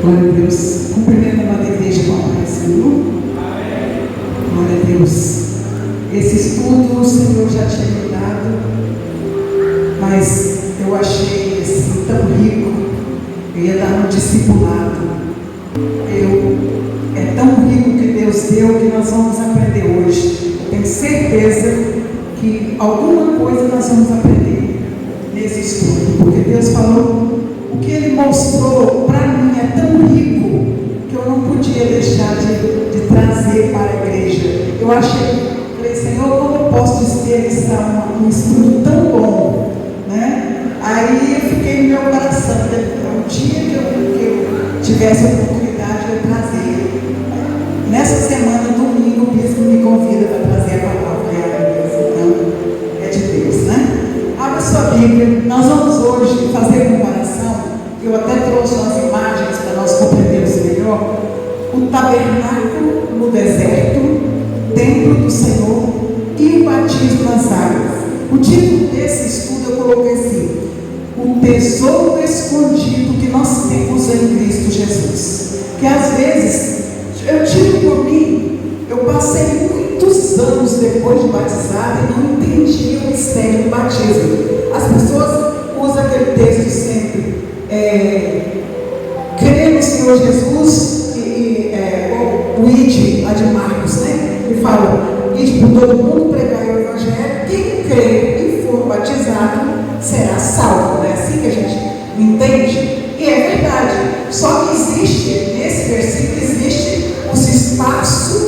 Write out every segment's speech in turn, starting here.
Glória a Deus. Cumprimento a amada igreja com a paz, Senhor. Glória a Deus. Esse estudo o Senhor já tinha me dado, mas eu achei assim tão rico. Eu ia dar no discipulado. É tão rico que Deus deu que nós vamos aprender hoje. Eu tenho certeza que alguma coisa nós vamos aprender nesse estudo, porque Deus falou, o que Ele mostrou para mim é tão rico que eu não podia deixar de trazer para a igreja. Eu falei, Senhor, como eu posso desperdiçar um estudo tão bom, né? Aí eu fiquei no meu coração, um dia que eu tivesse a oportunidade de eu trazer. Nessa semana, domingo, o bispo me convida para trazer a palavra. Então, é de Deus, né? Abra sua Bíblia. Nós vamos hoje fazer comparação. Eu até trouxe umas imagens para nós compreendermos melhor. O tabernáculo no deserto, o templo do Senhor e o batismo nas águas. O título desse estudo eu coloquei assim: o tesouro escondido que nós temos em Cristo Jesus. Que às vezes, eu tiro por mim, eu passei muitos anos depois de batizado e não entendi o mistério do batismo. As pessoas usam aquele texto sempre, crer no Senhor Jesus, o id, lá de Marcos, né? Que fala, id por todo mundo, pregar o Evangelho, quem crer e for batizado será salvo. Não é assim que a gente entende? E é verdade, só que existe, nesse versículo, existe os espaços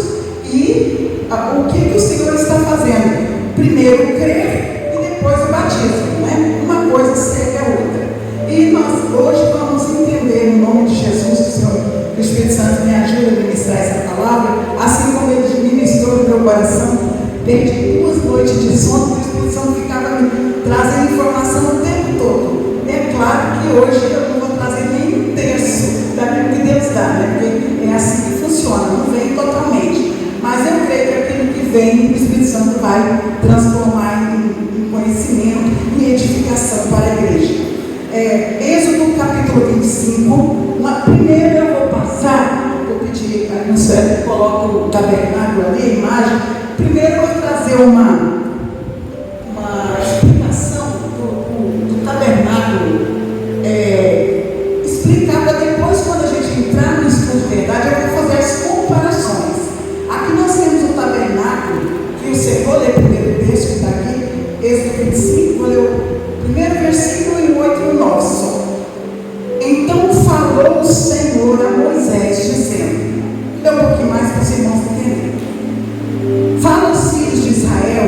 e o que o Senhor está fazendo. Primeiro crer e depois o batismo, né? Uma coisa segue a outra. E nós hoje vamos entender, no nome de Jesus, que o Espírito Santo me ajude a ministrar essa palavra, assim como Ele ministrou no meu coração. Perdi 2 noites de sono, o Espírito Santo ficava me trazendo informação o tempo todo. É claro que hoje eu não vou trazer nem um terço daquilo que Deus dá, né? Porque é assim que funciona, não vem totalmente. Mas eu creio que aquilo que vem, o Espírito Santo vai transformar em conhecimento e edificação para a igreja. Êxodo capítulo 25. Primeiro eu vou passar, vou pedir para que coloque o tabernáculo ali, a imagem. Primeiro eu vou trazer uma explicação do tabernáculo, explicar para depois, quando a gente entrar no estudo de verdade, eu vou fazer as comparações. Aqui nós temos o tabernáculo, que você vou ler o primeiro texto que está aqui, Êxodo 25, vou ler o primeiro versículo e o 8 e o 9 só. Então falou o Senhor a Moisés, dizendo, dá um pouquinho mais para os irmãos entenderem. Fala aos filhos de Israel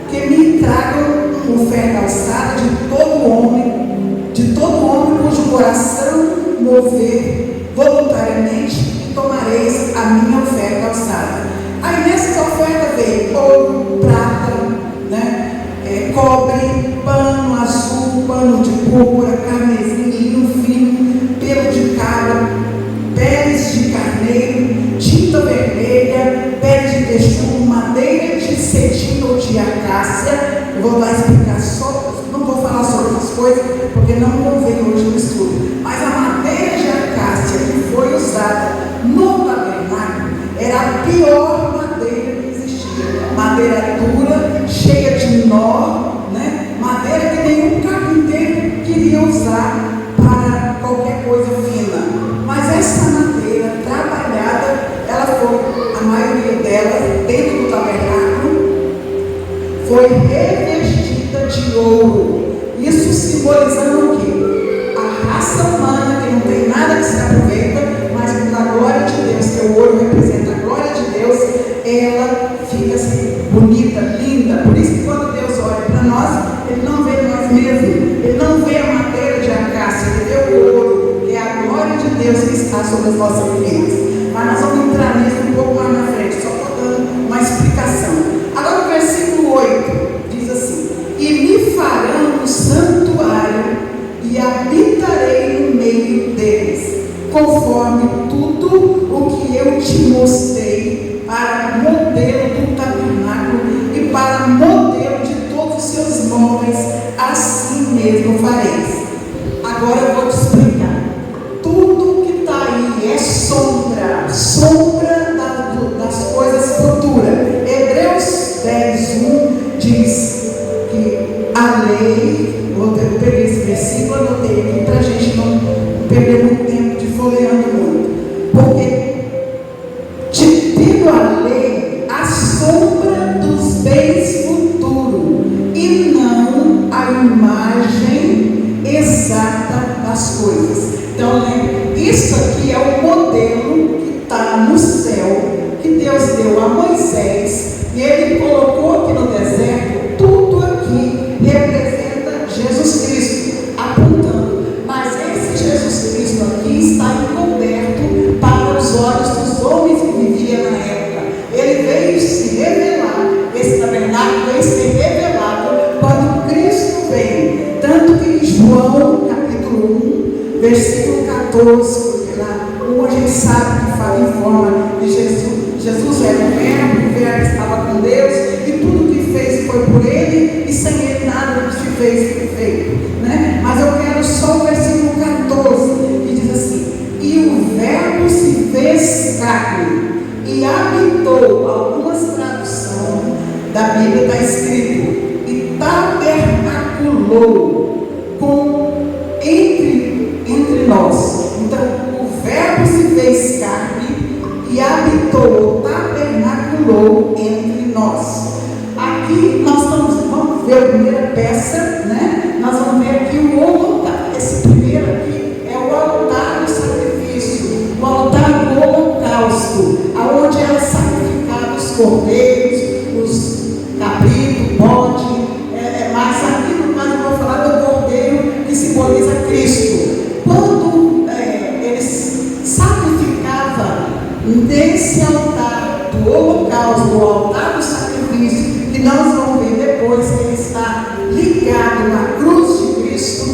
que me tragam oferta alçada de todo homem cujo coração mover voluntariamente, e tomareis a minha oferta alçada. Aí nessa oferta veio ouro, prata, né? Cobre, pano azul, pano de púrpura, carmesim, linho fino, pelo de cabra, peles de carneiro, tinta vermelha, pele de texugo, madeira de cetim ou de acácia. Eu vou lá explicar só, não vou falar sobre essas coisas, porque não convém hoje no estudo. Mas a madeira de acácia que foi usada no tabernáculo era a pior madeira que existia. Madeira dura, cheia de nó, né? Madeira que nenhum carpinteiro queria usar para qualquer coisa fina. Mas essa madeira trabalhada, ela foi, a maioria dela, dentro do tabernáculo, foi revestida de ouro. Isso simbolizando o quê? A raça humana, que não tem nada que se aproveita, mas pela glória de Deus, que o ouro representa a glória de Deus, ela fica assim, bonita, linda. Por isso que quando Deus olha para nós, Ele não vê nós mesmos, Ele não vê a madeira de acácia, Ele vê o ouro, que é a glória de Deus que está sobre as nossas vidas. Mas nós vamos entrar nisso um pouco mais na frente, só estou dando uma explicação. Agora o versículo 8 diz assim: e me farão um santuário e habitarei no meio deles, conforme tudo o que eu te mostrei, para modelo do tabernáculo e para modelo de todos os seus móveis, assim mesmo fareis. Agora eu vou te explicar. Tudo que está eu peguei esse versículo, anotei aqui para a gente não perder muito tempo de folheando muito. Porque tendo a lei a sombra dos bens futuros e não a imagem exata das coisas. Então, isso aqui é o modelo que está no céu, que Deus deu a Moisés, e ele colocou aqui no deserto. Tudo aqui representa Jesus Cristo, apontando. Mas esse Jesus Cristo aqui está encoberto para os olhos dos homens que viviam na época. Ele veio se revelar, esse tabernáculo veio ser revelado quando Cristo veio. Tanto que em João capítulo 1, versículo 14, porque lá a gente sabe que fala em forma de Jesus. Jesus era o verbo estava com Deus, e tudo que fez foi por ele, e sem ele nada que se fez foi feito, né? Mas eu quero só o versículo 14, que diz assim: e o verbo se fez carne e habitou. Algumas traduções da Bíblia está escrito e tabernaculou entre nós. Então o verbo se fez carne e habitou, tabernaculou entre nós. Aqui nós vamos ver a primeira peça, né? Nós vamos ver aqui o altar. Esse primeiro aqui é o altar do sacrifício, o altar do holocausto, aonde eram sacrificados os cordeiros, os cabritos, bode. Mas aqui no caso eu vou falar do cordeiro, que simboliza Cristo. Quando eles sacrificavam nesse altar do holocausto, o altar do sacrifício, que nós vamos ver depois que ele está ligado na cruz de Cristo,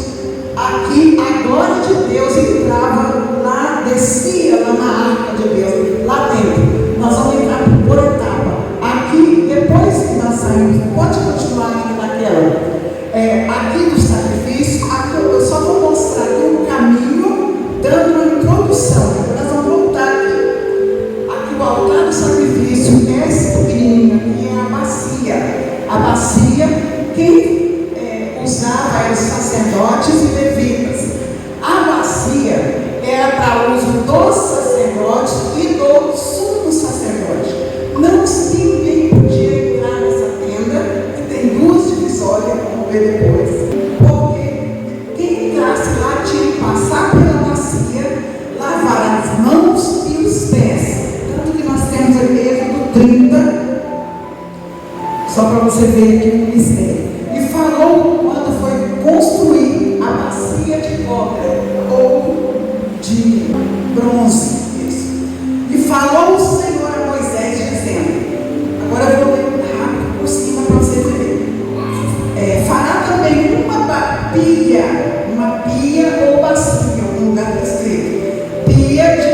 aqui a glória de Deus entrava lá, descia lá na arca de Deus, lá dentro. Nós vamos entrar por etapa. Aqui, depois que nós saímos, pode continuar ainda naquela. Aqui do sacrifício, aqui eu só vou mostrar aqui o caminho, dando uma introdução. Depois nós vamos voltar aqui. O altar do sacrifício, esse pequenininho aqui é a bacia. A bacia, quem usava eram os sacerdotes e levitas. A bacia era para uso dos sacerdotes e do sumo sacerdote. Ninguém podia entrar nessa tenda, que tem duas divisórias, vamos ver depois. Porque quem entrasse lá tinha que passar pela bacia, lavar as mãos e os pés. Tanto que nós temos em Êxodo 30, só para você ver aqui o mistério. E falou quando foi construir a bacia de cobre ou de bronze. Isso. E falou o Senhor a Moisés, dizendo: agora eu vou ler rápido por cima para você ver. Fará também uma pia ou bacia, algum lugar está escrito. Pia de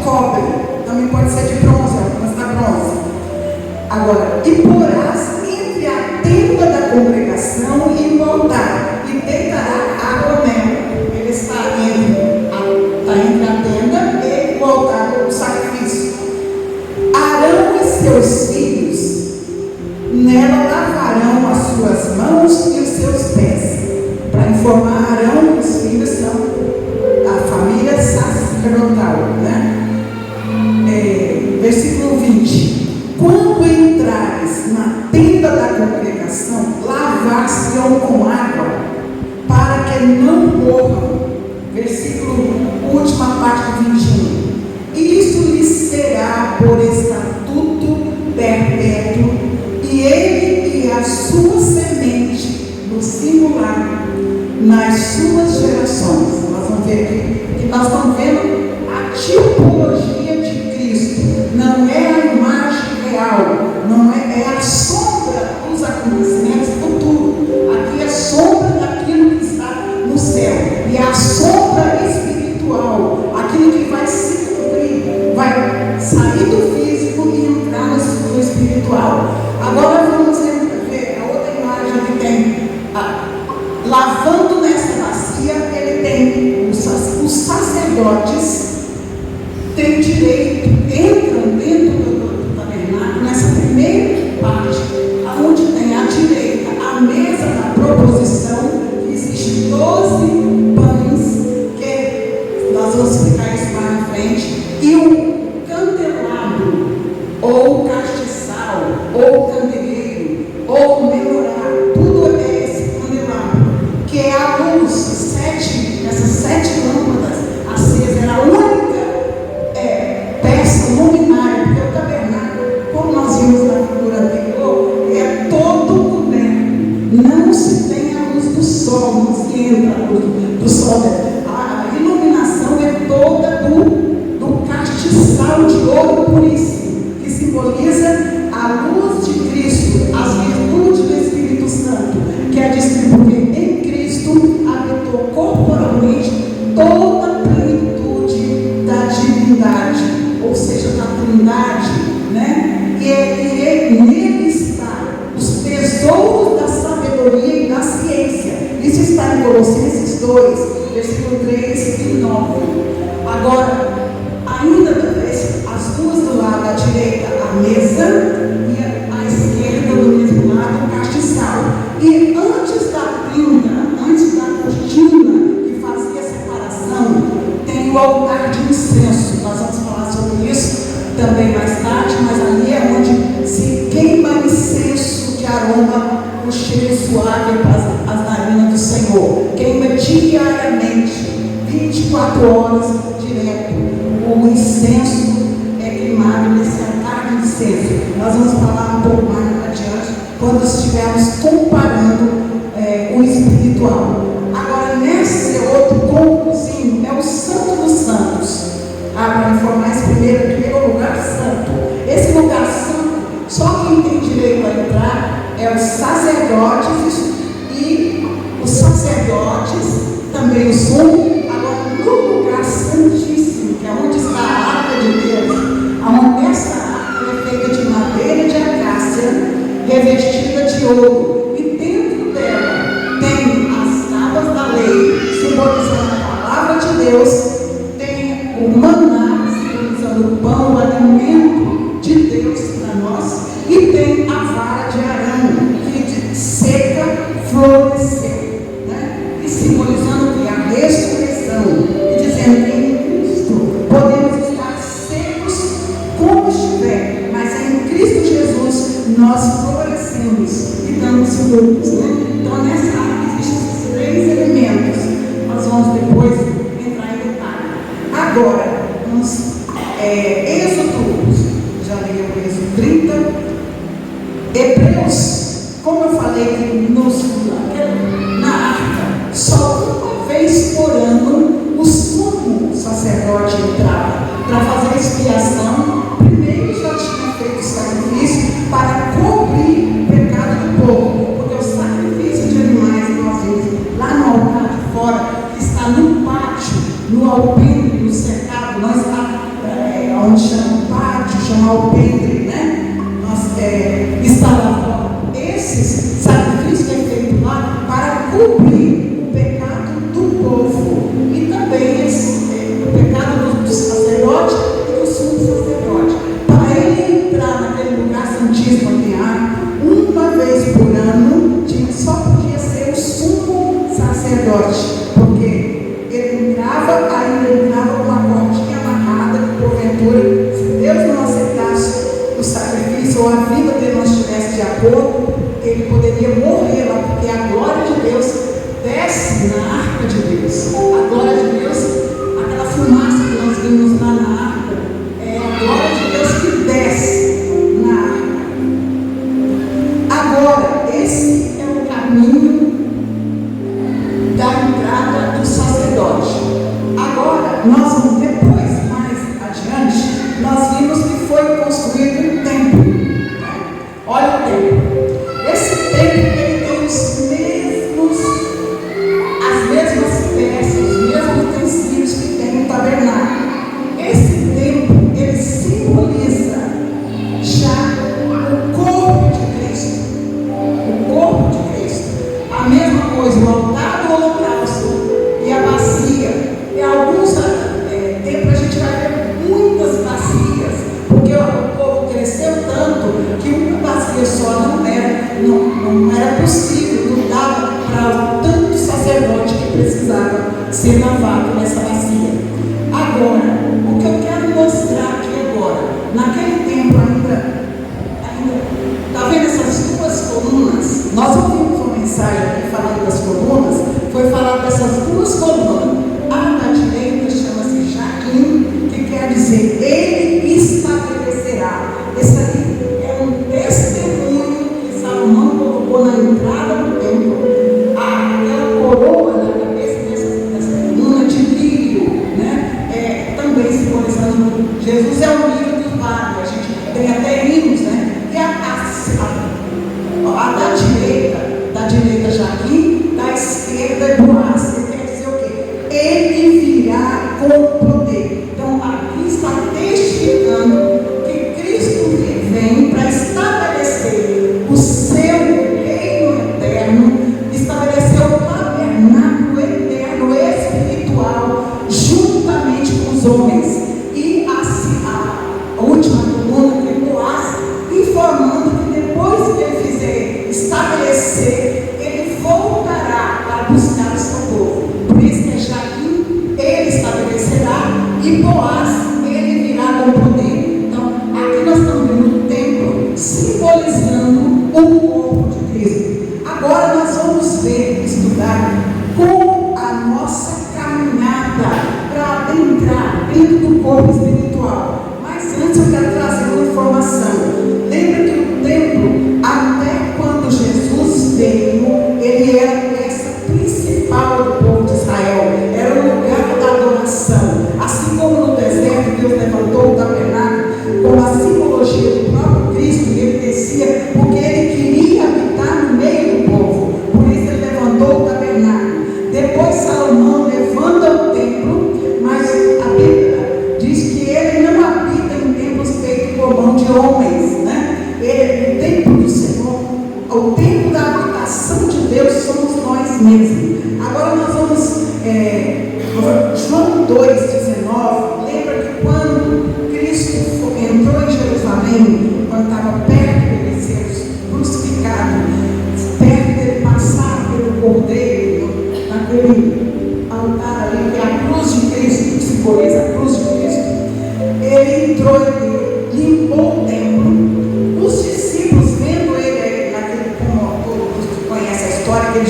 cobre, também pode ser de bronze, mas está bronze. Agora, e porás entre a tenda da congregação e o altar, e deitará água nela. Ele está entre a tenda e o altar do sacrifício. Arão e seus filhos nela lavarão as suas mãos e os seus pés. Para informar, Arão e os filhos são a família sacerdotal, né? Versículo 20. Quando entrares na tenda da congregação, lavar-se-ão com água, para que não morram. Versículo, última parte do 21. Isso lhes será por estatuto perpétuo, e ele e a sua semente no singular, nas suas gerações. Nós vamos ver aqui que nós estamos vendo a tipologia de Cristo. Não é a imagem real, não é a sombra dos acontecimentos futuros. Aqui é a sombra daquilo que está no céu, e a sombra espiritual, aquilo que vai se cumprir, vai sair do físico e entrar no espiritual. Agora vamos ver a outra imagem que tem, lavando nessa bacia. Ele tem os sacerdotes têm direito, entram dentro do tabernáculo nessa primeira parte, aonde tem à direita a essas 7 lâmpadas acesas, era a única peça luminária, porque o tabernáculo, como nós vimos na figura anterior, é todo coberto. Não se tem a luz do sol, não se entra a luz do sol. A iluminação é toda do castiçal de ouro puríssimo, que simboliza a luz de Cristo, as virtudes do Espírito Santo, que é distribuir em Cristo, habitou corporalmente toda a plenitude da divindade, ou seja, da Trindade, né? E nele está os tesouros da sabedoria e da ciência. Isso está em Colossenses 2, versículo 3 e 9. Agora, ainda talvez, as duas do lado, à direita, a mesa, e à esquerda, do mesmo lado, o castiçal. E antes da tenda, antes da cortina que fazia a separação, tem o altar de incenso. Nós vamos falar sobre isso também mais tarde, mas ali é onde se queima incenso de aroma, o cheiro suave para as narinas do Senhor. Queima diariamente, 24 horas direto. O incenso é queimado nesse altar de incenso. Nós vamos falar um pouco mais adiante, quando estivermos comparando o espiritual. Agora, nesse outro cômodozinho, é o Santo dos Santos. Para informar esse primeiro lugar santo. Esse lugar santo, só quem tem direito a entrar é os sacerdotes e os sacerdotes, também o sumo. Agora, no lugar santíssimo, que é onde está a arca de Deus, onde essa arca é feita de madeira de acácia, revestida de ouro, e dentro dela tem as tábuas da lei, simbolizando a palavra de Deus, tem o maná, simbolizando o pão, o alimento de Deus para nós, e tem a vara de Arão, que seca, floresceu, né? E simbolizando que a ressurreição, e dizendo que em Cristo podemos estar secos como estiver, mas em Cristo Jesus nós florescemos e damos frutos, né? Então nessa área existem esses 3 elementos. Nós vamos depois entrar em detalhe. Agora, Êxodo, já li o Êxodo 30, Hebreus, como eu falei na arca, só uma vez por ano o sumo sacerdote entrava para fazer expiação. Primeiro já tinha feito o sacrifício para cobrir o pecado do povo, porque o sacrifício de animais que nós vimos lá no altar de fora, que está no pátio, no alpendre, no cercado, nós onde chama o pátio, chama alpendre, né? Está lá fora. Esses sacrifícios é feito lá para cobrir o pecado do povo e também o pecado do sacerdote e do sumo sacerdote. Para ele entrar naquele lugar santíssimo uma vez por ano, só podia ser o sumo sacerdote, porque ele ainda entrava com uma cordinha amarrada, que porventura, se Deus não aceitasse o sacrifício ou a vida dele não estivesse de acordo, ele poderia morrer lá, porque a glória de Deus desce na arca de Deus. A glória de Deus, aquela fumaça que nós vimos lá na arca, é a glória de Deus que desce na arca. Agora, esse é o caminho da entrada do sacerdote. Agora, nós vamos depois, mais adiante, nós vimos que foi construído um templo. Olha o templo. Esse templo, ele tem as mesmas peças, os mesmos utensílios que tem no tabernáculo. Esse templo, ele simboliza já o corpo de Cristo. O corpo de Cristo. A mesma coisa, o altar do holocausto e a bacia. Em alguns templos a gente vai ver muitas bacias, porque o povo cresceu tanto que uma bacia só não era possível, não dava para tanto sacerdote que precisava ser lavado nessa bacia. Agora, o que eu quero mostrar aqui agora, naquele tempo ainda está vendo essas 2 colunas? Nós ouvimos uma mensagem aqui falando das colunas, foi falado essas duas colunas. A da direita chama-se Jaquim, que quer dizer ele estabelecerá. Esse aí é um testemunho que Salomão colocou na entrada do templo. Aquela coroa na cabeça dessa coluna de lírio, né? Também simbolizando Jesus é o lírio do vale. A gente tem até hinos, né? E a da direita Jaquim, da esquerda Boaz. Quer dizer o quê? Ele virá com poder. Então aqui está testificando que Cristo vem para estabelecer o seu reino eterno, estabelecer o tabernáculo eterno, espiritual, juntamente com os homens. E a última coluna que é Boaz, informando que depois que ele fizer estabelecer, ele voltará para buscar o seu povo. Por isso que é Jaquim, ele estabelecerá, e Boaz, ele virá com poder. Então, aqui nós estamos vendo o templo simbolizando o corpo de Cristo. Agora nós vamos ver, estudar como a nossa caminhada para adentrar dentro do corpo espiritual. Mas antes eu quero trazer uma informação. Lembra que o templo, até quando Jesus veio, ele era a peça principal do povo de Israel, era o lugar da adoração. Assim como no deserto Deus levantou o tabernáculo como a simbologia do próprio Cristo, e ele descia porque ele queria habitar no meio do povo. Por isso ele levantou o tabernáculo. Depois Salomão levanta o templo, mas a Bíblia diz que ele não habita em templos feitos por mão de homens, né? O templo do Senhor, o templo da habitação de Deus somos nós mesmos. Agora nós vamos, João 2,19, lembra que quando Cristo entrou em Jerusalém, quando estava perto dele ser crucificado, perto dele passar pelo cordeiro, naquele altar ali, que é a cruz de Cristo, que simboliza a cruz de Cristo, ele entrou e limpou o templo. Os discípulos, vendo ele naquele ponto, todo mundo conhece a história, que ele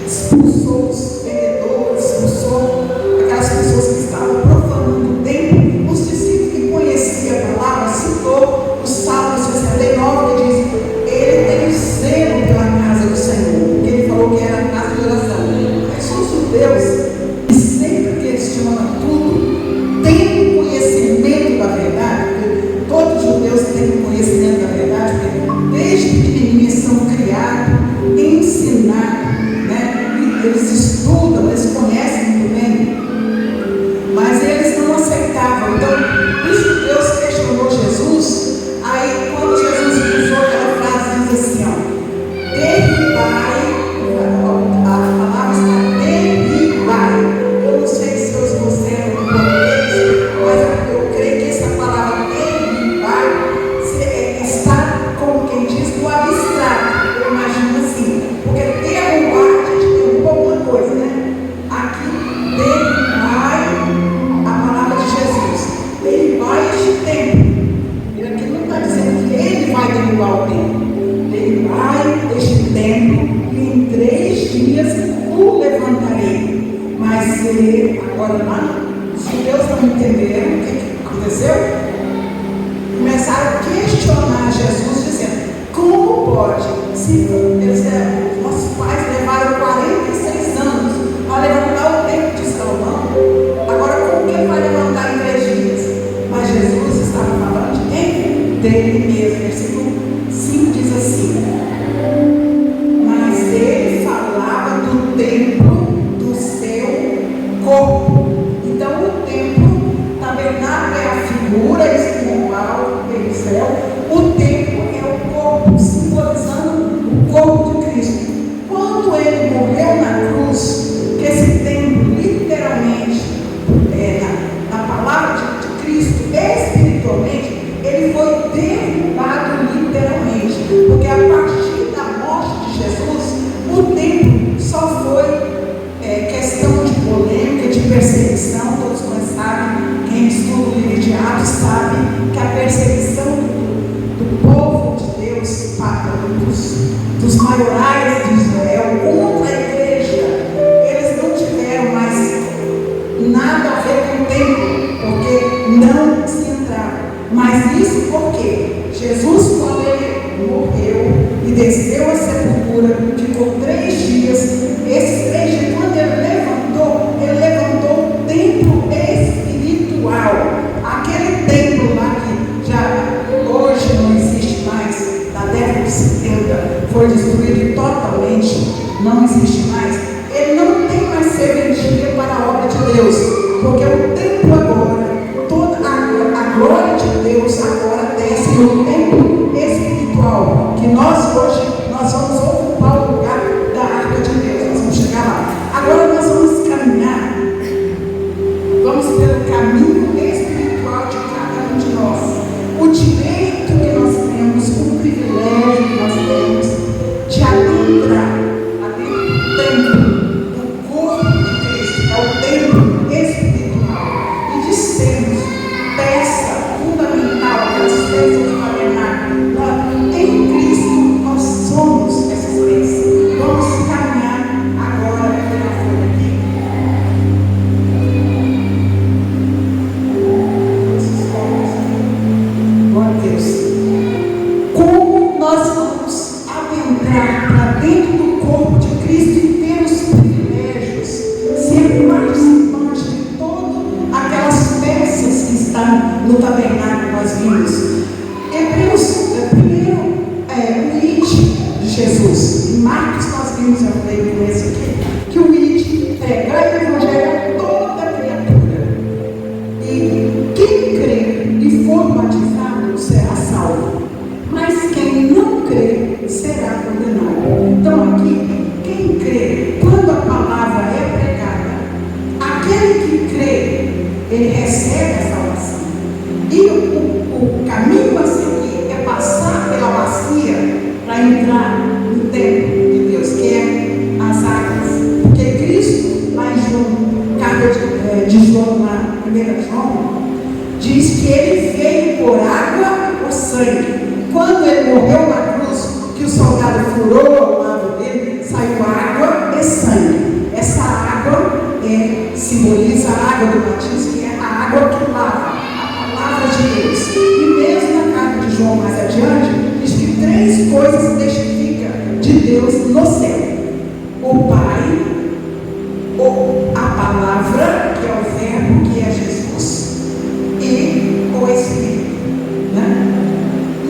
expulsou os vendedores, expulsou aquelas pessoas que estavam profanando o templo. Os discípulos que conheciam a palavra, citou o Salmo 69, que diz: ele tem zelo pela casa do Senhor, porque ele falou que era a casa de oração. Mas os judeus, e sempre que eles tinham tudo, têm conhecimento da verdade, porque todos os judeus têm conhecimento da verdade, porque desde pequenininhos são criados, ensinados, né? E eles estudam, eles conhecem muito bem, mas eles não aceitavam. Então, os judeus questionou Jesus. Aí, quando Jesus usou aquela frase, diz assim: ó, derribai, a palavra está derribai. Eu não sei se você é em português, mas eu creio que essa palavra derribai está, como quem diz, no abstrato. Eu imagino assim, porque derrubar, a gente derruba alguma coisa, né? Aqui, derribai a palavra de Jesus, derribai este templo. Ele aqui não está dizendo que ele vai derrubar o templo. Derribai este templo e em 3 dias o levantarei. Mas ele, agora lá, os judeus não entenderam o que aconteceu. Começaram a questionar Jesus, dizendo: como pode? Se eles disseram, nossos pais levaram 46 anos para levantar o templo de Salomão, agora como que ele vai levantar em 3 dias? Mas Jesus estava falando de quem? Dele mesmo. Versículo 5 diz assim: mas ele falava do templo do seu corpo. Então o templo, tabernáculo é a figura espiritual do céu, o templo é o corpo, simbolizando o corpo de Cristo. Quando ele morreu na cruz, que esse templo literalmente, na palavra de Cristo, espiritualmente, ele foi derrubado literalmente, porque a partir da morte de Jesus, o templo só foi questão de polêmica, de perseguição. Todos nós sabem, quem estuda o livro de Atos sabe que a perseguição do povo de Deus, dos maiorais de Israel contra a igreja, eles não tiveram templo, porque não se entrava. Mas isso porque Jesus, quando ele morreu e desceu à sepultura, ficou 3 dias. Esses 3 dias, quando ele levantou o templo espiritual. Aquele templo lá que já hoje não existe mais, na década de 70, foi destruído totalmente, não existe mais. Ele não tem mais serventia para a obra de Deus, porque o templo agora, toda a glória de Deus agora desce no templo espiritual, que nós hoje vamos ocupar o lugar da arca de Deus. Nós vamos chegar lá. Agora nós vamos caminhar, vamos pelo caminho espiritual de cada um de nós. O direito que nós temos, o privilégio que nós temos de adentrar do templo, do corpo de Cristo, é o templo espiritual, e de sermos peça fundamental, aquelas peças do tabernáculo. Em Cristo nós somos essas peças. Vamos caminhar agora pela folha aqui. Glória a Deus. Como nós vamos adentrar para dentro do corpo de Cristo e ter os privilégios, ser participantes de todas aquelas peças que estão no tabernáculo que nós vimos. Hebreus, primeiro, o ID de Jesus. Em Marcos nós vimos, eu falei com esse aqui, que o ID pregar o evangelho a toda criatura. E quem crer e for batizado será salvo, mas quem não crer será condenado. Então aqui, quem crê, quando a palavra é pregada, aquele que crê, ele recebe a salvação. E o caminho a seguir é passar pela bacia para entrar no templo de Deus, que é as águas. Porque Cristo, lá em João, carta de João, na 1 João, diz que ele veio por água e por sangue. Quando ele morreu na cruz, que o soldado furou ao lado dele, saiu água e sangue. Essa água simboliza a água do batismo, que é a água que lava, a palavra de Deus. E mesmo na carta de João mais adiante, diz que 3 coisas testificam de Deus no céu: o Pai, a palavra, que é o verbo, que é Jesus, e o Espírito, né?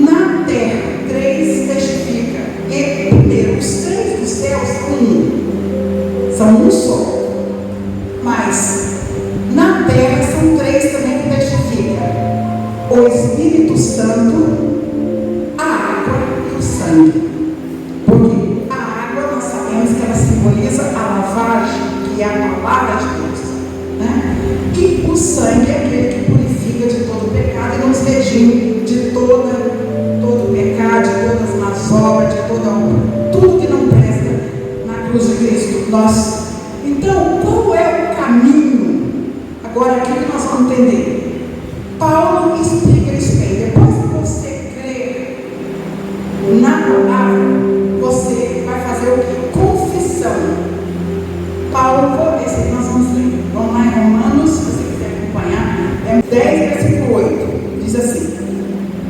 Na terra, 3 testifica. E primeiro, os 3 dos céus são um só. Mas na terra são 3 também que testificam: o Espírito Santo, a água e o sangue. Porque a água, nós sabemos que ela simboliza a lavagem, que é a palavra de Deus, né? E o sangue é aquele que purifica de todo pecado e nos redime de todo pecado, de todas as más obras, de tudo que não presta na cruz de Cristo. Então, qual é o caminho? Agora aqui que nós vamos entender. Paulo explica isso bem. Depois que você crer na palavra, você vai fazer o quê? Confissão. Paulo, esse que nós vamos ler. Vamos lá em Romanos, se você quiser acompanhar. É 10, versículo 8. Diz assim: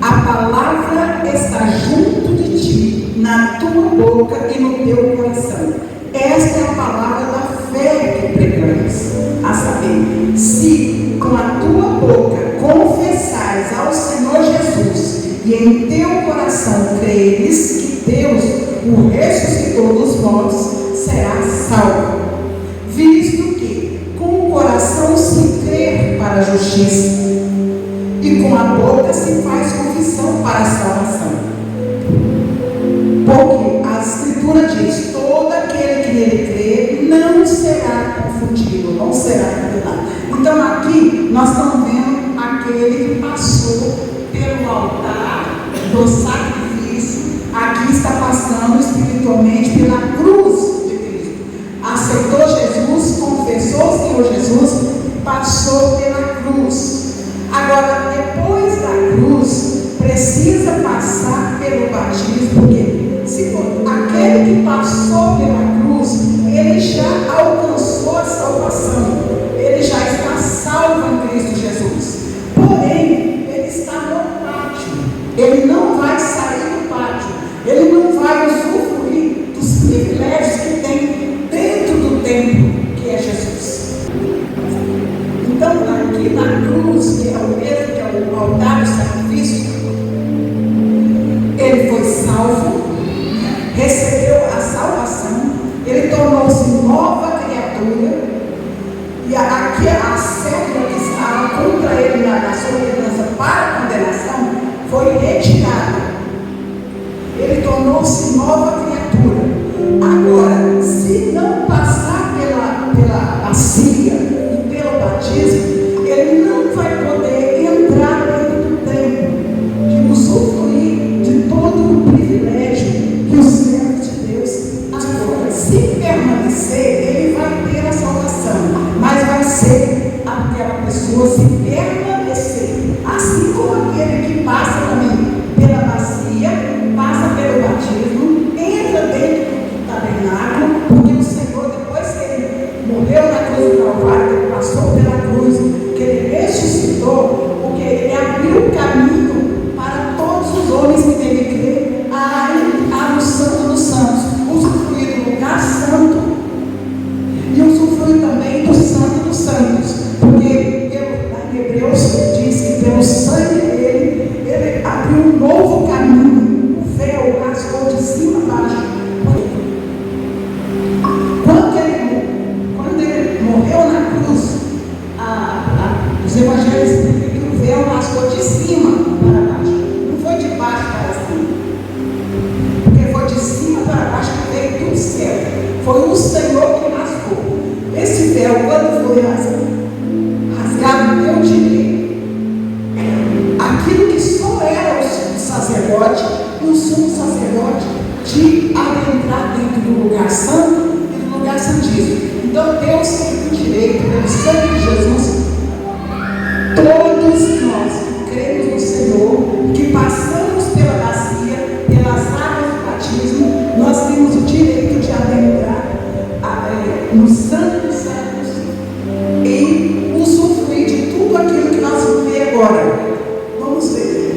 a palavra está junto de ti, na tua boca e no teu coração. Esta é a palavra da fé que pregamos, a saber, se com a tua boca confessares ao Senhor Jesus e em teu coração creres que Deus o ressuscitou dos mortos, serás salvo. Visto que com o coração se crê para a justiça e com a boca se faz confissão para a salvação. Porque a Escritura diz: todo aquele que nele crê não será confundido, não será condenado. Então aqui nós estamos vendo aquele que passou pelo altar do sacrifício. Aqui está passando espiritualmente pela cruz de Cristo. Aceitou Jesus, confessou o Senhor Jesus, passou pela cruz. Agora, depois da cruz, precisa passar pelo batismo, porque se for aquele que passou pela cruz, ele já alcançou a salvação, ele já está salvo em Cristo. na cruz, que é o mesmo, que é o altar do sacrifício, ele foi salvo, recebeu a salvação, ele tornou-se nova criatura, e aqui a cédula que estava contra ele na sua liderança para condenação foi retirada. Ele tornou-se nova criatura. Agora, se não passar pela bacia e pelo batismo, ele não vai poder entrar dentro do templo, de usufruir de todo o privilégio que os servos de Deus. Agora, se permanecer, ele vai ter a salvação, mas vai ser aquela pessoa se permanecer, assim como aquele que passa também pela bacia, passa pelo batismo, entra dentro do tabernáculo, porque o Senhor, depois que ele morreu na cruz do Calvário, ele passou pela cruz, que ele ressuscitou, porque ele abriu o caminho para todos os homens que têm que crer no Santo dos Santos, usufruir do lugar santo e usufruir também do Santo dos Santos, porque em Hebreus diz que pelo sangue dele, ele abriu um novo caminho, o véu rasgou de cima a baixo. Quando ele morreu na cruz, os evangelhos dizem que o véu rasgou de cima para baixo, não foi de baixo para cima, porque foi de cima para baixo que veio do céu, foi o Senhor que rasgou. Esse véu, quando foi rasgado, deu direito aquilo que só era o sumo sacerdote, o sumo sacerdote de adentrar dentro do lugar santo e do lugar santíssimo. Então Deus tem o direito, pelo sangue de Jesus, todos nós que cremos no Senhor, que passamos pela bacia, pelas águas do batismo, nós temos o direito de adentrar no Santo dos Santos e usufruir de tudo aquilo que nós vamos ver agora. Vamos ver.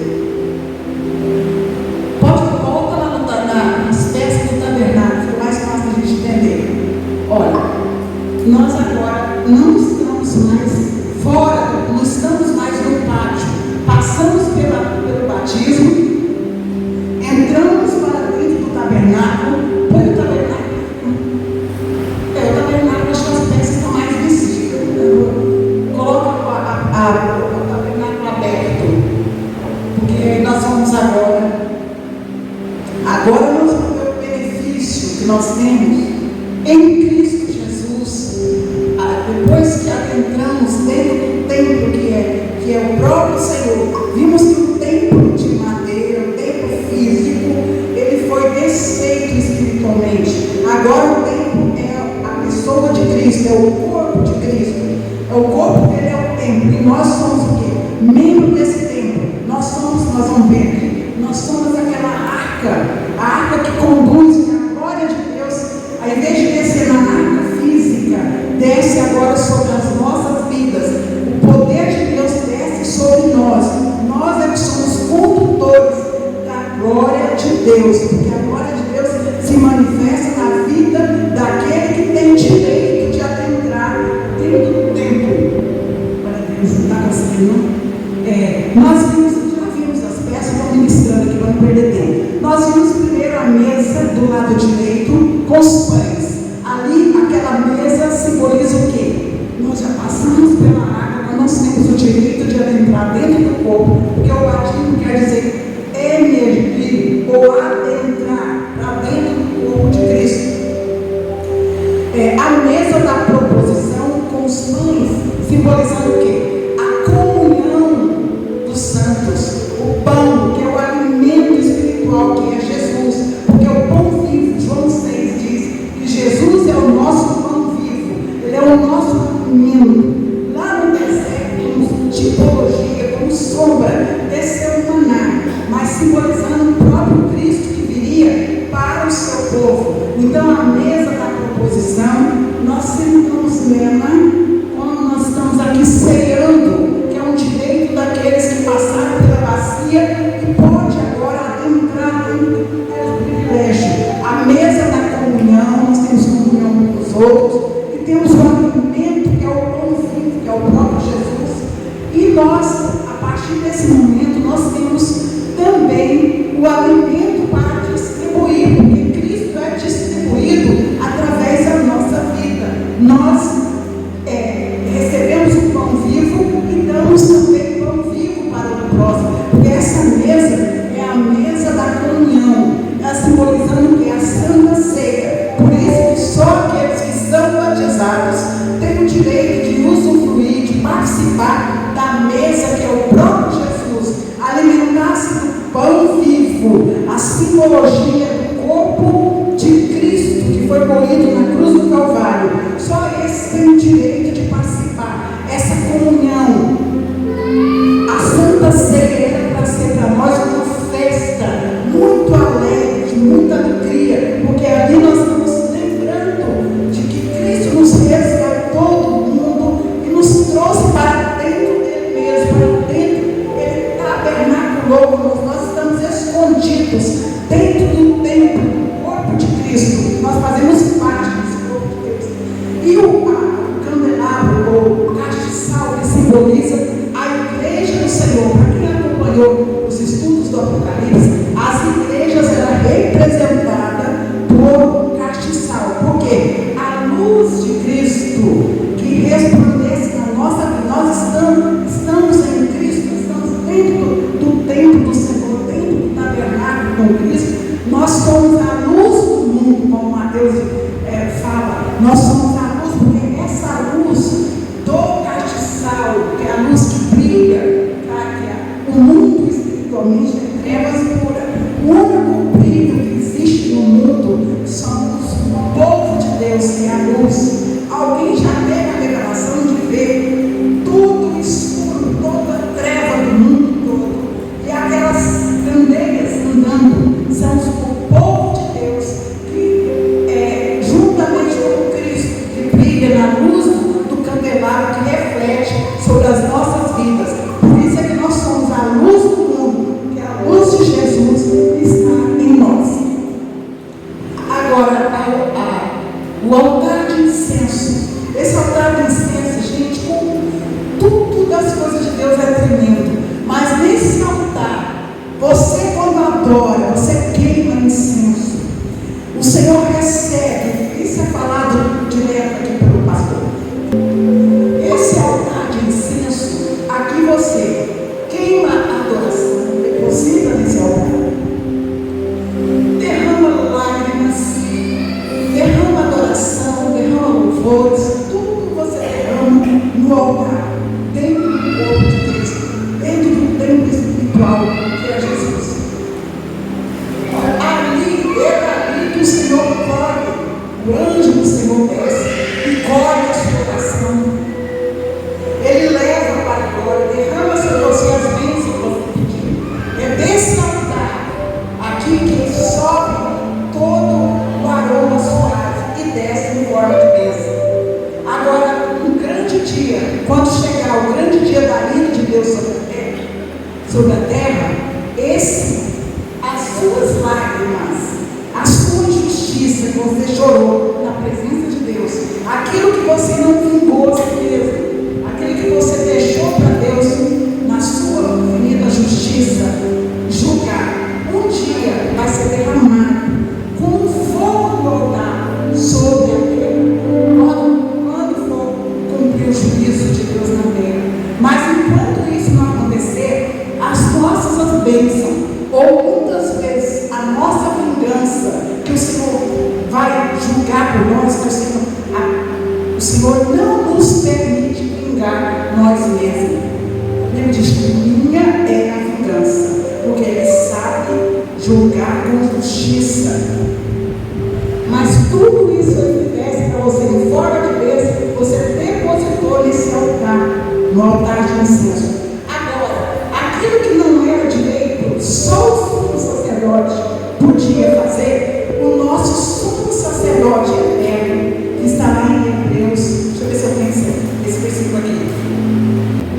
Volta lá nas peças do tabernáculo, fica mais fácil a gente entender. Olha, nós agora não estamos mais fora, não estamos mais no pátio, passamos pelo batismo, entramos para dentro do tabernáculo. Põe o tabernáculo. O tabernáculo, acho que as peças estão mais visíveis. Coloca o tabernáculo aberto, porque nós vamos agora nós vamos ver o benefício que nós temos em Cristo Jesus. Depois que adentramos dentro do templo que é o próprio Senhor, vimos que o templo de madeira, o templo físico, ele foi desfeito espiritualmente. Agora o templo é a pessoa de Cristo, é o corpo de Cristo, é o corpo dele, é o templo, e nós somos o quê? Membro desse templo. Nós vamos ver aqui, nós somos aquela arca, a arca que conduz a glória de Deus, ao invés de descer na arca física, desce agora sobre as nossas vidas. O poder de Deus desce sobre nós. Nós é que somos condutores da glória de Deus, porque a glória de Deus se manifesta na vida daquele que tem direito de adentrar dentro do templo. Glória a Deus, não está conseguindo? Nós já vimos as peças, vamos ministrando aqui para não perder tempo. Nós vimos primeiro a mesa do lado direito com os pães. Ali, aquela mesa simboliza o quê? Nós já passamos pela água, nós temos o direito de adentrar dentro do corpo, porque o batismo quer dizer emergir ou adentrar para dentro do corpo de Cristo. A mesa da proposição com os pães, simbolizando o quê? A comunhão dos santos, o pão, que é o alimento espiritual, que é Jesus, porque o pão vivo, João 6 diz que Jesus é o nosso pão vivo, ele é o nosso alimento. Lá no deserto, como tipologia, como sombra, desceu o maná, mas simbolizando o próprio Cristo que viria para o seu povo. Então a mesa da proposição, nós sentamos nela quando nós estamos aqui ceando, que é um direito daqueles que passaram pela bacia e pode agora adentrar dentro do privilégio. A mesa da comunhão, nós temos comunhão com os outros e temos o alimento que é o pão vivo. nós, a partir desse momento, nós temos também o alimento para distribuir, porque Cristo é distribuído através da nossa vida. Nós recebemos o pão vivo e damos também pão vivo para o próximo, porque essa mesa é a mesa da comunhão, simbolizando que é a Santa Ceia. Por isso que só aqueles que são batizados têm o direito de usufruir, de participar da mesa que é o próprio Jesus, alimentar-se do pão vivo, a simbologia do corpo de Cristo que foi moído na cruz do Calvário. Só esse tem o direito de participar. Essa comunhão, a Santa Ceia era para ser para nós uma festa muito alegre, de muita alegria, porque ali nós estamos lembrando de que Cristo nos resgatou do mundo e nos trouxe para dentro dele mesmo, para dentro. Ele tabernaculou, nós estamos escondidos dentro do templo, do corpo de Cristo. Nós fazemos parte desse corpo de Cristo. E o candelabro, ou castiçal, que simboliza a igreja do Senhor. Para quem acompanhou os estudos do Apocalipse, as igrejas eram representadas por castiçal. Por quê? A luz de Cristo que resplandece na nossa vida. Nós estamos em Cristo, estamos dentro do templo do Senhor, dentro do tabernáculo com Cristo. Nós somos a luz do mundo, como Mateus fala. Nós somos a luz, porque essa luz do castiçal, que é a luz que brilha, o mundo espiritualmente é trevas puras. O único brilho que existe no mundo somos o povo de Deus, que é a luz. Alguém já teve a revelação de ver tudo escuro, toda a treva do mundo todo, e aquelas candeias andando são o povo de Deus que juntamente com Cristo, que brilha na luz do candelabro, que reflete sobre as nossas vidas. Por isso é que nós somos a luz do mundo, que a luz de Jesus está em nós. Agora, o altar de incenso. Esse altar de incenso, gente, com tudo das coisas de Deus é tremendo. Mas nesse altar, você quando adora, você queima incenso. O Senhor recebe. Isso é falado direto aqui pelo pastor. Esse altar de incenso, aqui você queima a adoração, deposita nesse altar, derrama lágrimas, derrama adoração, derrama louvores, tudo você derrama no altar, dentro do corpo de Cristo, dentro do templo espiritual que é Jesus. É ali que o Senhor corre, o anjo do Senhor desce e corre a sua oração. Ele leva para a glória, derrama sobre você as bênçãos que você pediu. É desse altar aqui que sobe todo o aroma suave e desce em forma de bênção. Agora, um grande dia, quando chegar o grande dia da ira de Deus sobre a terra, as suas lágrimas, a sua injustiça que você chorou na presença de Deus, aquilo que você não vingou a si mesmo, aquilo que você deixou para Deus na sua infinita justiça julgar, um dia vai ser derramado como fogo do altar sobre a terra, quando for cumprir o juízo de Deus na terra. Mas enquanto isso não acontecer, as nossas bênçãos, ou muitas vezes a nossa vingança, que o Senhor vai julgar por nós, que o Senhor não nos permite vingar nós mesmos. Ele diz que minha é a vingança, porque Ele sabe julgar com justiça. Mas tudo isso Ele desce para você em forma de bênção, você depositou nesse altar, no altar de incenso. Agora, aquilo que não era direito, só o sumo sacerdote podia fazer, o nosso sumo sacerdote eterno, que está lá em Hebreus, deixa eu ver se eu tenho esse versículo aqui.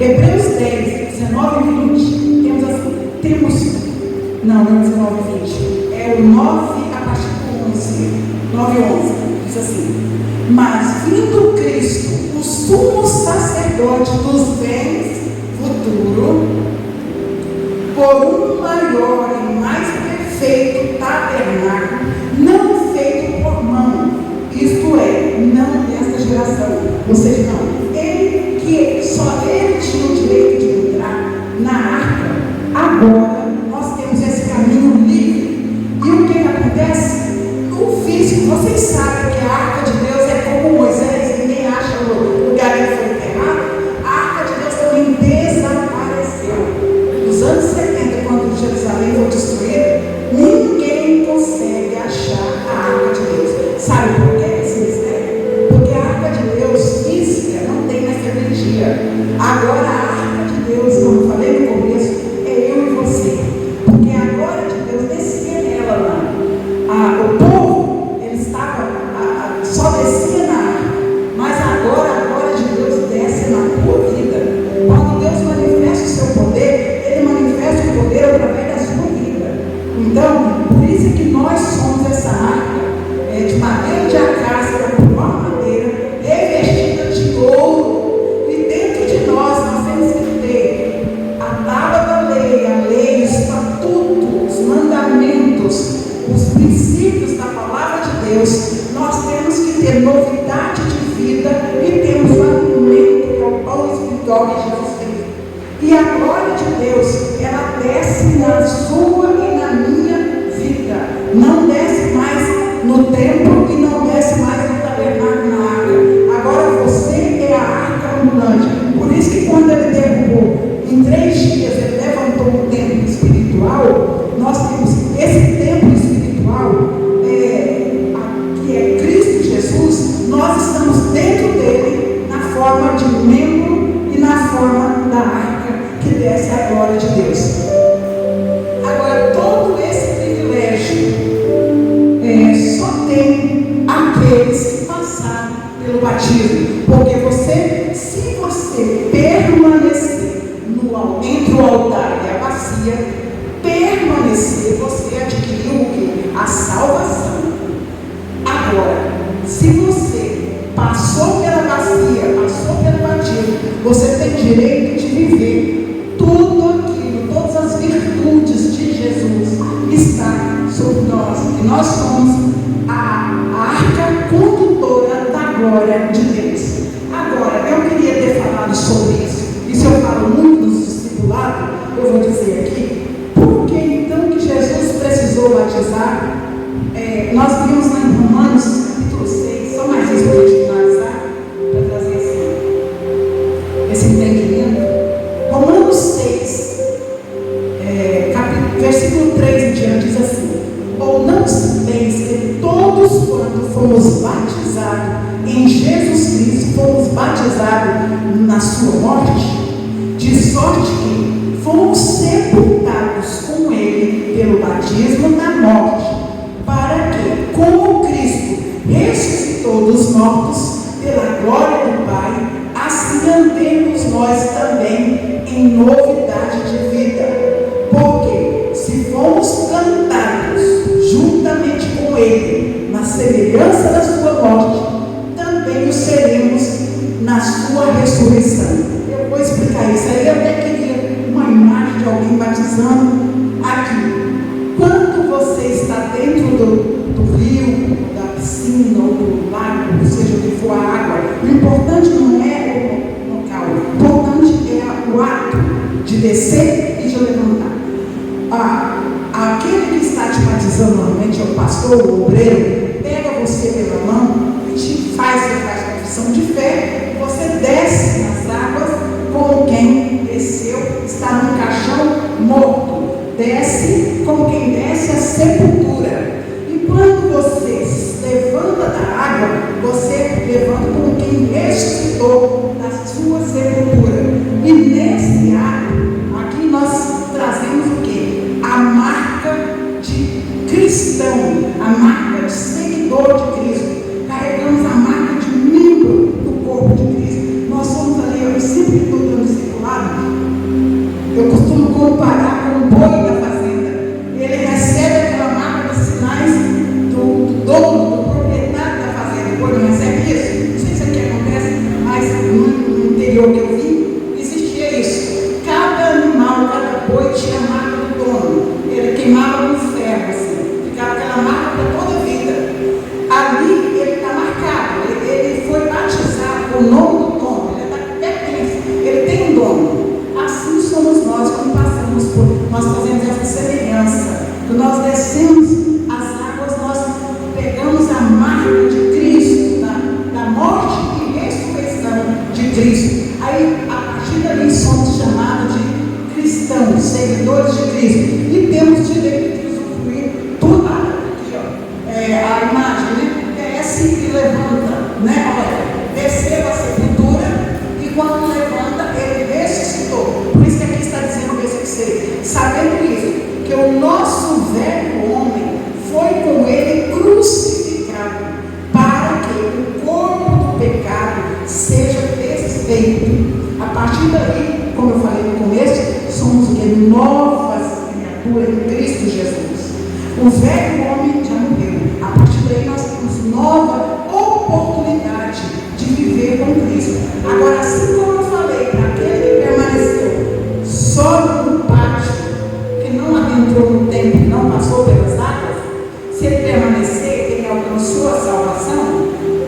Hebreus 10, 19 e 20, não é 19 e 20, é o 9 a partir do 11, 9 e 11, diz assim: mas vindo Cristo, o sumo sacerdote dos bens futuros, futuro por um maior e mais perfeito tabernáculo, não feito por mão, isto é, não desta geração. Ou seja, não, ele que só ele tinha o direito de entrar na arca. Agora nós temos esse caminho livre. E o que acontece? No físico, vocês sabem que a arca de Deus é como Moisés, ninguém acha o lugar que ele foi enterrado. A arca de Deus também desapareceu. Nos anos 70, quando Jerusalém foi destruída, ninguém consegue achar a arca de Deus. Sabe por que esse mistério? Porque a arca de Deus física não tem essa energia. Agora a arca de Deus, como eu falei no começo, é eu e você. Porque a glória de Deus descia nela lá. O povo, ele estava, só descia na arca. Mas agora a glória de Deus desce na tua vida. Quando Deus manifesta o seu poder, ele manifesta o poder através da sua vida. Então, por isso que nós somos essa arca de madeira de acácia, por madeira, revestida de ouro. E dentro de nós temos que ter a tábua da lei, a lei, os estatutos, os mandamentos, os princípios da palavra de Deus. Nós temos que ter novidade de vida e temos o alimento, que é o pão espiritual que Jesus fez. E a glória de Deus, ela desce na sua e na minha vida. Não desce mais no templo e não desce mais no tabernáculo na arca. Agora você é a arca ambulante. Por isso que quando ele derrubou, em 3 dias ele levantou o templo espiritual. Nós temos esse templo espiritual, que é Cristo Jesus. Nós estamos dentro dele na forma de membro e na forma da arca que desce a glória de Deus. Agora, todo esse privilégio só tem aqueles que passaram pelo batismo. Porque se você permanecer entre o altar e a bacia, permanecer, você adquiriu o quê? A salvação. Agora, se você passou pela bacia, passou pelo batismo, você tem direito de viver tudo aquilo, todas as virtudes de Jesus está sobre nós. E nós somos a arca condutora da glória de Deus. Agora, eu queria ter falado sobre isso. Isso eu falo muito nos discipulados. Eu vou dizer aqui. Por que então que Jesus precisou batizar? Nós vimos lá em Romanos capítulo 6, só mais isso para a gente finalizar, para trazer esse entendimento. Romanos 6, versículo 3 em diante, diz assim: ou não sabeis que todos quando fomos batizados em Jesus Cristo, fomos batizados na sua morte, de sorte que fomos sepultados com ele pelo batismo na morte, para que, como Cristo ressuscitou dos mortos pela glória do Pai, assim andemos nós também em novidade de vida. Porque se fomos plantados juntamente com ele na semelhança da sua morte, também o seremos na sua ressurreição. Eu vou explicar isso aí. Eu até queria uma imagem de alguém batizando aqui. Quando você está dentro do rio, da piscina ou do lago, seja o que for a água, o importante não é o local, o importante é o ato de descer e de levantar. Aquele que está te batizando normalmente é o pastor, o obreiro, pega você pela mão e te faz confissão de fé. Você desce nas águas como quem desceu, está num caixão morto. Desce como quem desce a sepultura. E quando você se levanta da água, você levanta como quem ressuscitou da sua sepultura. E nesse ato, aqui nós trazemos o quê? A marca de cristão, a marca de seguidor de Cristo. Carregamos a marca de membro do corpo de Cristo. Nós somos ali, eu sempre estou dando discipulado. Eu costumo comparar com o boi da fazenda. Ele recebe aquela marca dos sinais do dono, do proprietário da fazenda. O boi não recebe isso? Não sei se aqui acontece, mas no interior que eu vi, existia isso. Cada Cristo. Aí, a partir dali, somos chamados de cristãos, seguidores de Cristo. E temos direito de usufruir tudo. Aqui, ó, a imagem, né? Desce e levanta, né? Olha, desceu a sepultura e quando levanta, ele ressuscitou. Por isso que aqui está dizendo no versículo 6, sabendo isso, que o nosso velho homem foi com ele crucificado, para que o corpo do pecado seja desfeito. A partir daí, como eu falei no começo, somos novas criaturas em Cristo Jesus. O velho homem já morreu. A partir daí nós temos nova oportunidade de viver com Cristo. Agora, assim como eu falei, para aquele que permaneceu só no pátio, que não adentrou no templo e não passou pelas águas, se ele permanecer, ele alcançou a salvação.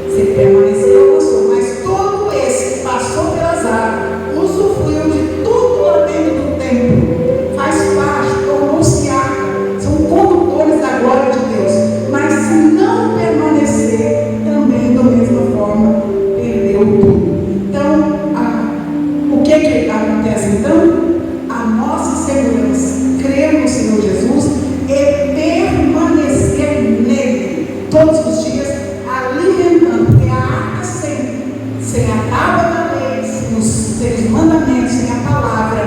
Se ele permanecer, alcançou. Mas todo esse que passou pelas águas, usufruiu de tudo lá dentro do templo, faz parte, tornou-se arca, são condutores da glória de Deus. Mas se não permanecer, também da mesma forma, perdeu tudo. Então, o que acontece então? A nossa segurança, crer no Senhor Jesus e permanecer nele todos os dias, alimentando, porque a arca sem a tábua da lei, sem os mandamentos, sem a palavra,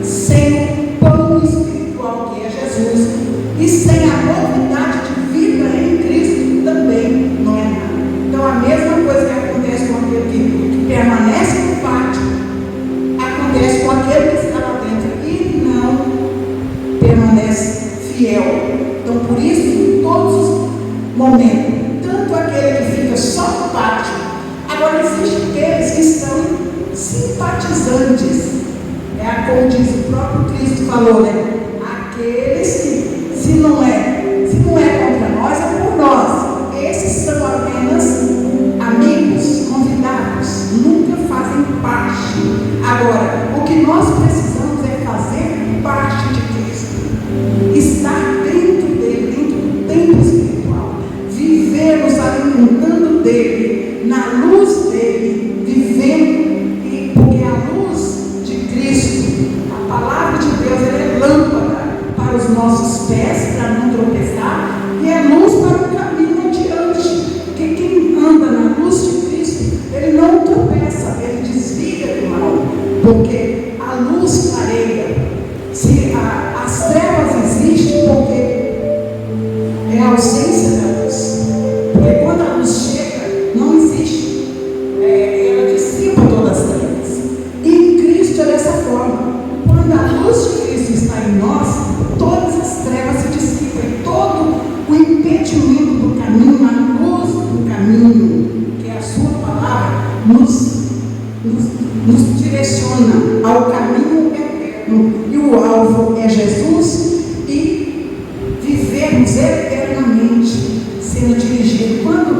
sem o pão espiritual que é Jesus, e sem a novidade de vida em Cristo, também não é nada. Então, a mesma coisa que acontece com aquele que permanece no pátio, acontece com aquele que está lá dentro e não permanece fiel. Então, por isso, em todos os momentos, tanto aquele que fica só no pátio, agora existem aqueles que são simpatizantes. Como diz o próprio Cristo falou, né? Aqueles que, se não é contra nós, é por nós. Esses são apenas amigos, convidados, nunca fazem parte. Agora, o que nós precisamos é fazer parte de Cristo, estar dentro dele, dentro do templo espiritual, viver nos alimentando dele, na luz dele, vivendo, porque a luz de Cristo, a palavra de Deus, ela é lâmpada para os nossos pés, para não tropeçar, e é luz para o caminho adiante. Porque quem anda na luz de Cristo, ele não tropeça, ele desvia do mal, porque a luz clareia. Se as trevas existem, porque é a ausência da luz. Porque quando a luz chega, não existe, ela dissipa todas as trevas. E em Cristo é dessa forma. Quando a luz de Cristo está em nós, todas as trevas se dissipam. E todo o impedimento do caminho, a luz do caminho, que é a sua palavra, nos direciona ao caminho eterno. E o alvo é Jesus, e vivermos eternamente sendo dirigido. Quando,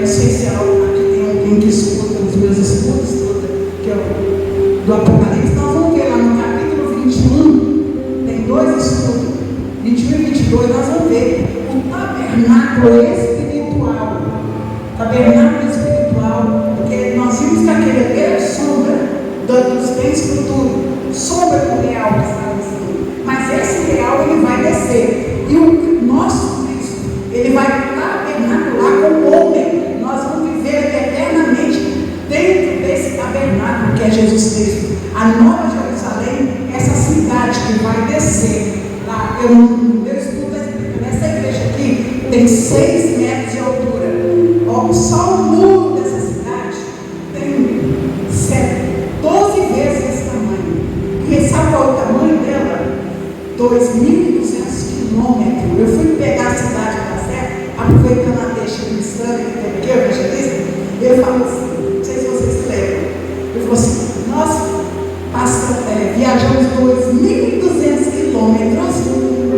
não sei se aqui tem alguém que escuta os meus estudos, que é do Apocalipse, nós vamos ver lá no capítulo 21, tem 2 estudos, 21 e 22, nós vamos ver o tabernáculo espiritual. Tabernáculo espiritual, porque nós vimos que aquele é sombra dos bens futuros, sombra do real que está em cima. Mas esse real ele vai descer. E o nosso Cristo, ele vai tabernacular com o homem. Nós vamos viver eternamente dentro desse tabernáculo que é Jesus Cristo. A Nova Jerusalém, essa cidade que vai descer lá. No meu estudo nessa igreja aqui tem 6 metros de altura. Só o muro dessa cidade tem 12 vezes esse tamanho. E sabe qual é o tamanho dela? 2.200 quilômetros. Eu fui pegar a cidade da Sé, aproveitando a deixa cristã que tem aqui, o evangelista. Ele falou assim, não sei se vocês se lembram. Ele falou assim: nós viajamos 2.200 quilômetros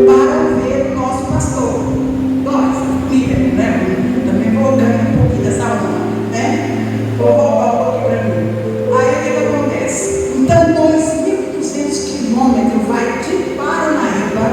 para ver o nosso pastor. Nós, família, né? Também vou ganhar um pouquinho dessa honra, né? Vou roubar um pouquinho para mim. Aí o que acontece? Então, 2.200 quilômetros vai de Paranaíba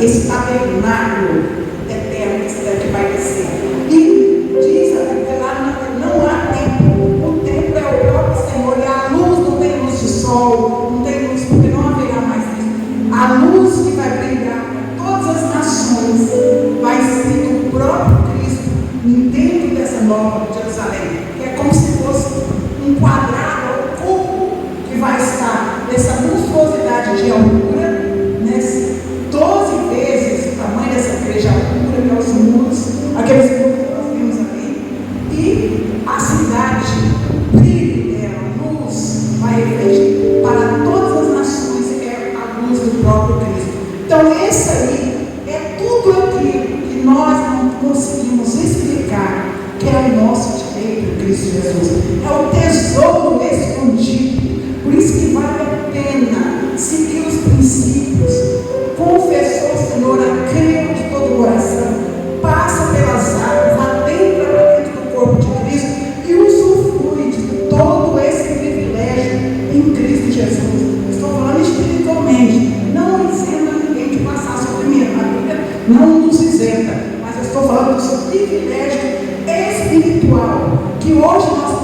esse tabernáculo eterno que vai descer. E diz a Bíblia lá, não há tempo. O tempo é o próprio Senhor, e a luz não tem luz de sol, não tem luz, porque não haverá mais isso. A luz que vai brilhar para todas as nações vai ser do próprio Cristo dentro dessa nova Jerusalém, que é como se fosse um quadrado, um cubo, que vai estar nessa monstruosidade de altura, né? 12 vezes o tamanho dessa igreja, a altura, que é os muros, aqueles muros que nós vimos ali, e a cidade, o brilho dela, a luz, vai refletir para todas as nações, é a luz do próprio Cristo. Então, esse aí é tudo aquilo que nós não conseguimos explicar, que é o nosso direito em Cristo Jesus. É o tesouro escondido. Por isso que vale a pena seguir os princípios, confessou o Senhor, creu de todo o coração, passa pelas águas, adentra para dentro do corpo de Cristo e usufrui de todo esse privilégio em Cristo Jesus. Estou falando espiritualmente, não isenta ninguém de passar sofrimento. A Bíblia não nos isenta, mas eu estou falando do seu privilégio espiritual, que hoje nós